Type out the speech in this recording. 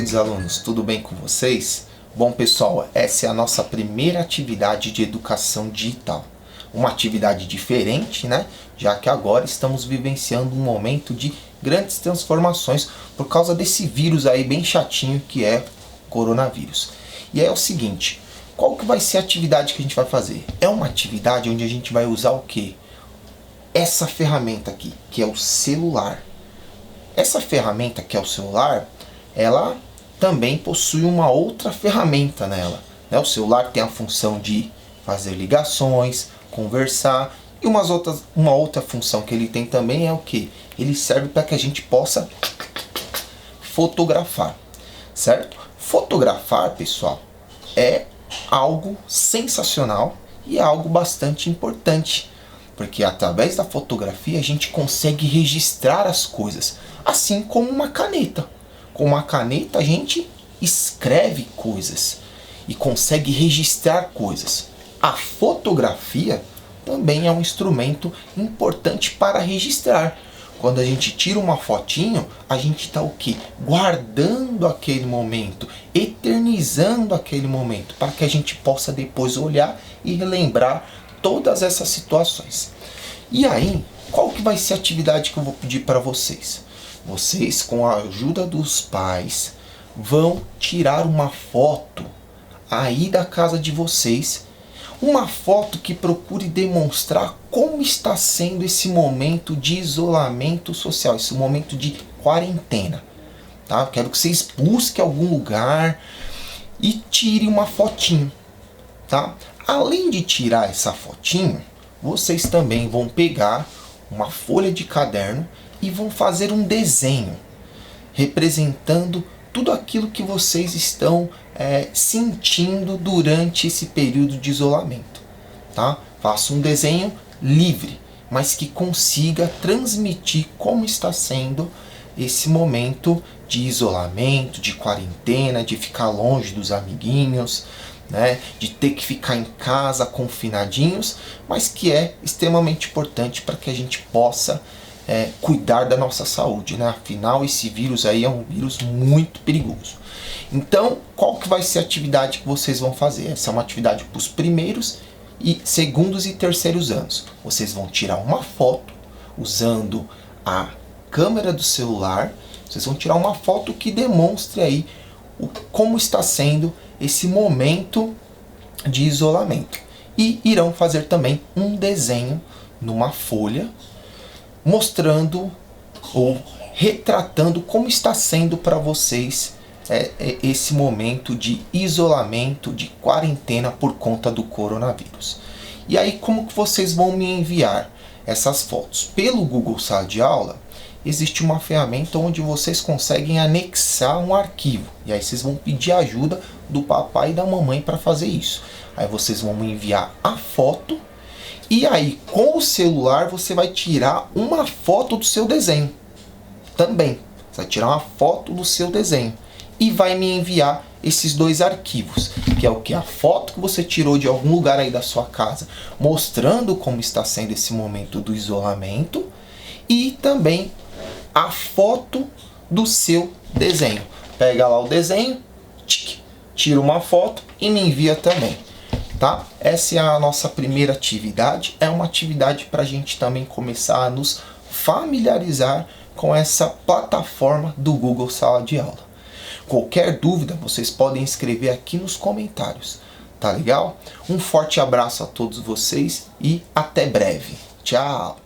queridos alunos, tudo bem com vocês? Bom pessoal, essa é a nossa primeira atividade de educação digital. Uma atividade diferente, né? Já que agora estamos vivenciando um momento de grandes transformações por causa desse vírus aí bem chatinho que é o coronavírus. E é o seguinte, qual que vai ser a atividade que a gente vai fazer? É uma atividade onde a gente vai usar o quê? Essa ferramenta aqui, que é o celular. Essa ferramenta que é o celular, ela também possui uma outra ferramenta nela, né? O celular tem a função de fazer ligações, conversar, e uma outra função que ele tem também é o que? Ele serve para que a gente possa fotografar, certo? Fotografar, pessoal, é algo sensacional e é algo bastante importante, porque através da fotografia a gente consegue registrar as coisas, assim como uma caneta. Com uma caneta a gente escreve coisas e consegue registrar coisas. A fotografia também é um instrumento importante para registrar. Quando a gente tira uma fotinho, a gente está o quê? Guardando aquele momento, eternizando aquele momento, para que a gente possa depois olhar e relembrar todas essas situações. E aí, qual que vai ser a atividade que eu vou pedir para vocês? Vocês, com a ajuda dos pais, vão tirar uma foto aí da casa de vocês. Uma foto que procure demonstrar como está sendo esse momento de isolamento social, esse momento de quarentena. Tá? Eu quero que vocês busquem algum lugar e tirem uma fotinho. Tá? Além de tirar essa fotinho, vocês também vão pegar uma folha de caderno e vão fazer um desenho representando tudo aquilo que vocês estão sentindo durante esse período de isolamento. Tá? Faça um desenho livre, mas que consiga transmitir como está sendo esse momento de isolamento, de quarentena, de ficar longe dos amiguinhos, né, de ter que ficar em casa confinadinhos, mas que é extremamente importante para que a gente possa cuidar da nossa saúde, né? Afinal, esse vírus aí é um vírus muito perigoso. Então, qual que vai ser a atividade que vocês vão fazer? Essa é uma atividade para os primeiros, segundos e terceiros anos. Vocês vão tirar uma foto usando a câmera do celular. Vocês vão tirar uma foto que demonstre aí como está sendo esse momento de isolamento. E irão fazer também um desenho numa folha, mostrando ou retratando como está sendo para vocês esse momento de isolamento, de quarentena por conta do coronavírus. E aí, como que vocês vão me enviar essas fotos? Pelo Google Sala de Aula, existe uma ferramenta onde vocês conseguem anexar um arquivo. E aí vocês vão pedir ajuda do papai e da mamãe para fazer isso. Aí vocês vão me enviar a foto. E aí, com o celular, você vai tirar uma foto do seu desenho. Também. Você vai tirar uma foto do seu desenho. E vai me enviar esses dois arquivos. Que é o que? A foto que você tirou de algum lugar aí da sua casa, mostrando como está sendo esse momento do isolamento. E também a foto do seu desenho. Pega lá o desenho, tira uma foto e me envia também. Tá? Essa é a nossa primeira atividade. É uma atividade para a gente também começar a nos familiarizar com essa plataforma do Google Sala de Aula. Qualquer dúvida, vocês podem escrever aqui nos comentários. Tá legal? Um forte abraço a todos vocês e até breve. Tchau!